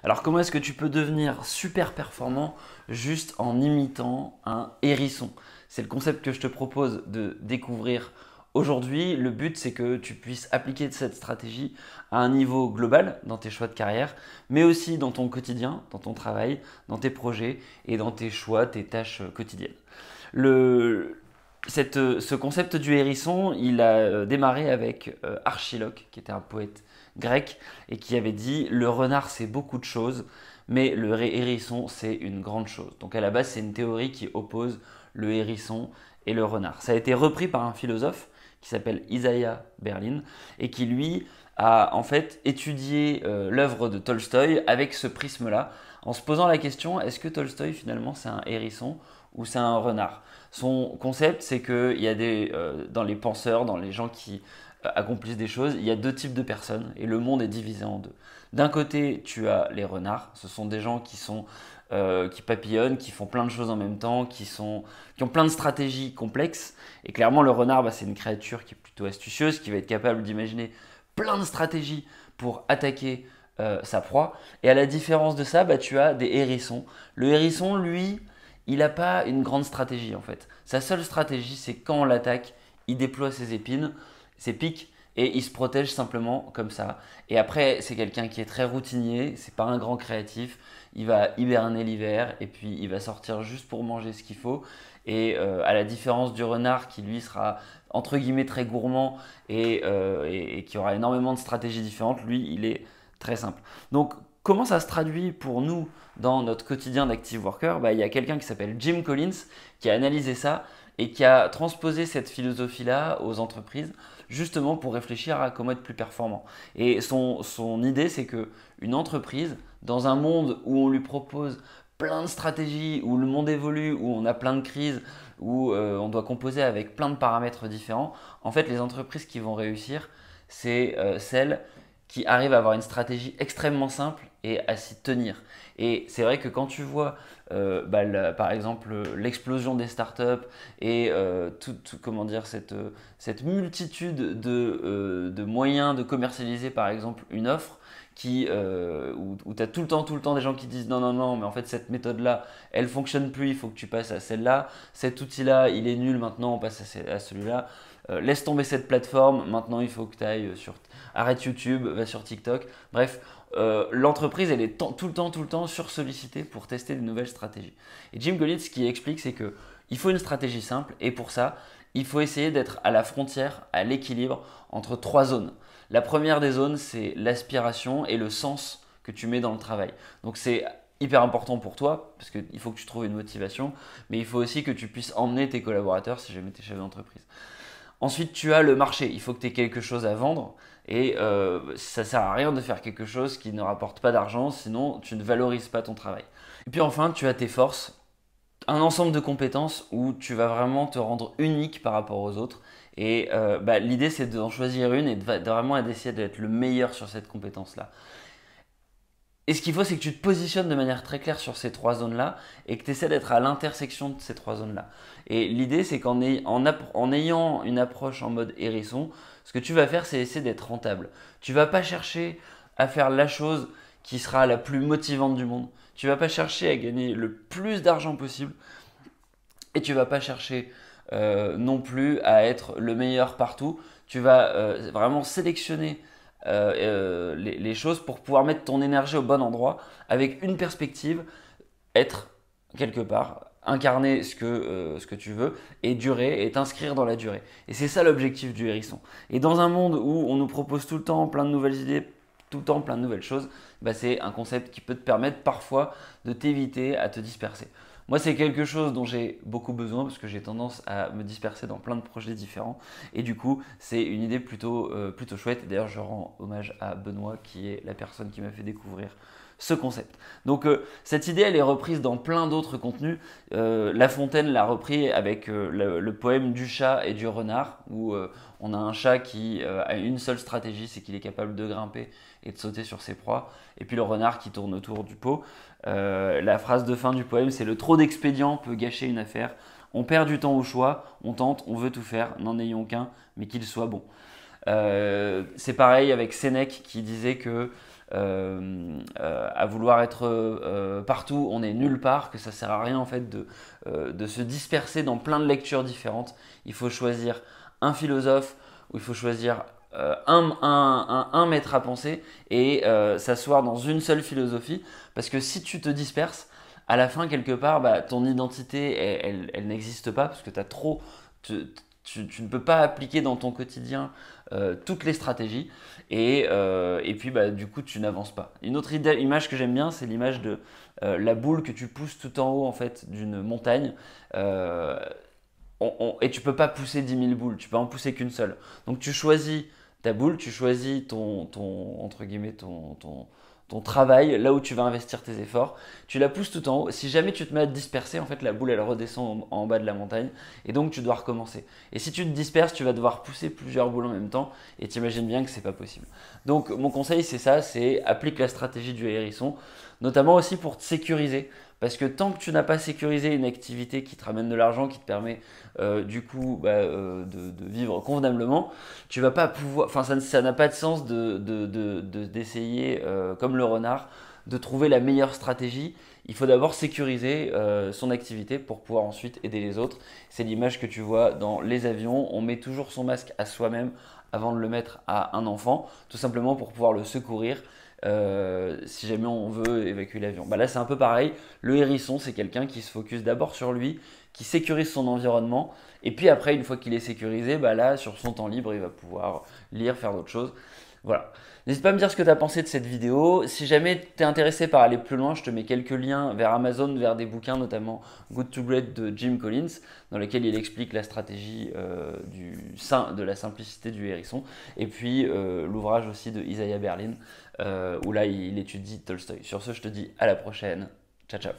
Alors comment est-ce que tu peux devenir super performant juste en imitant un hérisson? C'est le concept que je te propose de découvrir aujourd'hui. Le but, c'est que tu puisses appliquer cette stratégie à un niveau global dans tes choix de carrière, mais aussi dans ton quotidien, dans ton travail, dans tes projets et dans tes choix, tes tâches quotidiennes. Le, ce concept du hérisson, il a démarré avec Archiloque, qui était un poète grec, et qui avait dit: le renard c'est beaucoup de choses, mais le hérisson c'est une grande chose. Donc à la base, c'est une théorie qui oppose le hérisson et le renard. Ça a été repris par un philosophe qui s'appelle Isaiah Berlin, et qui lui a en fait étudié l'œuvre de Tolstoï avec ce prisme-là, en se posant la question: est-ce que Tolstoï finalement c'est un hérisson ou c'est un renard? Son concept, c'est qu'il y a dans les penseurs, dans les gens qui accomplissent des choses, il y a deux types de personnes et le monde est divisé en deux. D'un côté, tu as les renards, ce sont des gens qui papillonnent, qui font plein de choses en même temps, qui ont plein de stratégies complexes. Et clairement, le renard, c'est une créature qui est plutôt astucieuse, qui va être capable d'imaginer plein de stratégies pour attaquer sa proie. Et à la différence de ça, tu as des hérissons. Le hérisson, lui, il n'a pas une grande stratégie en fait. Sa seule stratégie, c'est quand on l'attaque, il déploie ses épines, ses pics, et il se protège simplement comme ça. Et après, c'est quelqu'un qui est très routinier, c'est pas un grand créatif. Il va hiberner l'hiver et puis il va sortir juste pour manger ce qu'il faut. Et à la différence du renard qui lui sera entre guillemets très gourmand et qui aura énormément de stratégies différentes, lui il est très simple. Donc comment ça se traduit pour nous dans notre quotidien d'active worker? Il y a quelqu'un qui s'appelle Jim Collins qui a analysé ça et qui a transposé cette philosophie-là aux entreprises, justement pour réfléchir à comment être plus performant. Et son idée, c'est qu'une entreprise, dans un monde où on lui propose plein de stratégies, où le monde évolue, où on a plein de crises, où on doit composer avec plein de paramètres différents, en fait, les entreprises qui vont réussir, c'est celles qui arrivent à avoir une stratégie extrêmement simple et à s'y tenir. Et c'est vrai que quand tu vois, par exemple, l'explosion des startups et comment dire, cette multitude de moyens de commercialiser, par exemple, une offre, où tu as tout le temps des gens qui disent non, non, non, mais en fait cette méthode-là, elle fonctionne plus, il faut que tu passes à celle-là, cet outil-là, il est nul, maintenant on passe à celui-là. Laisse tomber cette plateforme, maintenant il faut que tu ailles arrête YouTube, va sur TikTok. Bref, l'entreprise elle est tout le temps sursollicitée pour tester de nouvelles stratégies. Et Jim Collins, ce qu'il explique, c'est que il faut une stratégie simple et pour ça, il faut essayer d'être à la frontière, à l'équilibre entre trois zones. La première des zones, c'est l'aspiration et le sens que tu mets dans le travail. Donc c'est hyper important pour toi, parce qu'il faut que tu trouves une motivation, mais il faut aussi que tu puisses emmener tes collaborateurs si jamais tu es chef d'entreprise. Ensuite, tu as le marché. Il faut que tu aies quelque chose à vendre et ça ne sert à rien de faire quelque chose qui ne rapporte pas d'argent, sinon tu ne valorises pas ton travail. Et puis enfin, tu as tes forces, un ensemble de compétences où tu vas vraiment te rendre unique par rapport aux autres. Et l'idée, c'est d'en choisir une et de vraiment d'essayer d'être le meilleur sur cette compétence-là. Et ce qu'il faut, c'est que tu te positionnes de manière très claire sur ces trois zones-là et que tu essaies d'être à l'intersection de ces trois zones-là. Et l'idée, c'est en ayant une approche en mode hérisson, ce que tu vas faire, c'est essayer d'être rentable. Tu vas pas chercher à faire la chose qui sera la plus motivante du monde. Tu vas pas chercher à gagner le plus d'argent possible et tu vas pas chercher non plus à être le meilleur partout. Tu vas vraiment sélectionner les choses pour pouvoir mettre ton énergie au bon endroit avec une perspective, être quelque part, incarner ce que tu veux et durer et t'inscrire dans la durée. Et c'est ça l'objectif du hérisson. Et dans un monde où on nous propose tout le temps plein de nouvelles idées, tout le temps plein de nouvelles choses, c'est un concept qui peut te permettre parfois de t'éviter à te disperser. Moi, c'est quelque chose dont j'ai beaucoup besoin parce que j'ai tendance à me disperser dans plein de projets différents. Et du coup, c'est une idée plutôt chouette. D'ailleurs, je rends hommage à Benoît qui est la personne qui m'a fait découvrir ce concept. Donc cette idée, elle est reprise dans plein d'autres contenus. La Fontaine l'a repris avec le poème du chat et du renard, où on a un chat qui a une seule stratégie, c'est qu'il est capable de grimper et de sauter sur ses proies, et puis le renard qui tourne autour du pot. La phrase de fin du poème, c'est: le trop d'expédients peut gâcher une affaire. On perd du temps au choix, on tente, on veut tout faire, n'en ayons qu'un, mais qu'il soit bon. C'est pareil avec Sénèque qui disait que à vouloir être partout, on est nulle part, que ça sert à rien en fait de se disperser dans plein de lectures différentes. Il faut choisir un philosophe ou il faut choisir un maître à penser et s'asseoir dans une seule philosophie, parce que si tu te disperses, à la fin quelque part, bah, ton identité elle n'existe pas, parce que t'as trop, tu ne peux pas appliquer dans ton quotidien toutes les stratégies et puis bah, du coup tu n'avances pas. Une autre image que j'aime bien, c'est l'image de la boule que tu pousses tout en haut en fait d'une montagne. Et tu peux pas pousser 10 000 boules, tu peux en pousser qu'une seule. Donc tu choisis ta boule, tu choisis entre guillemets, ton travail, là où tu vas investir tes efforts, tu la pousses tout en haut. Si jamais tu te mets à te disperser, en fait la boule elle redescend en bas de la montagne et donc tu dois recommencer. Et si tu te disperses, tu vas devoir pousser plusieurs boules en même temps et tu imagines bien que c'est pas possible. Donc mon conseil c'est ça, c'est applique la stratégie du hérisson, notamment aussi pour te sécuriser. Parce que tant que tu n'as pas sécurisé une activité qui te ramène de l'argent, qui te permet du coup de vivre convenablement, tu vas pas pouvoir. Enfin, ça n'a pas de sens d'essayer, comme le renard, de trouver la meilleure stratégie. Il faut d'abord sécuriser son activité pour pouvoir ensuite aider les autres. C'est l'image que tu vois dans les avions. On met toujours son masque à soi-même avant de le mettre à un enfant, tout simplement pour pouvoir le secourir. Si jamais on veut évacuer l'avion. Bah là c'est un peu pareil, le hérisson c'est quelqu'un qui se focus d'abord sur lui, qui sécurise son environnement, et puis après une fois qu'il est sécurisé, bah là sur son temps libre il va pouvoir lire, faire d'autres choses. Voilà. N'hésite pas à me dire ce que tu as pensé de cette vidéo. Si jamais tu es intéressé par aller plus loin, je te mets quelques liens vers Amazon, vers des bouquins, notamment Good to Great de Jim Collins, dans lequel il explique la stratégie de la simplicité du hérisson. Et puis l'ouvrage aussi de Isaiah Berlin, où là il étudie Tolstoï. Sur ce, je te dis à la prochaine. Ciao, ciao.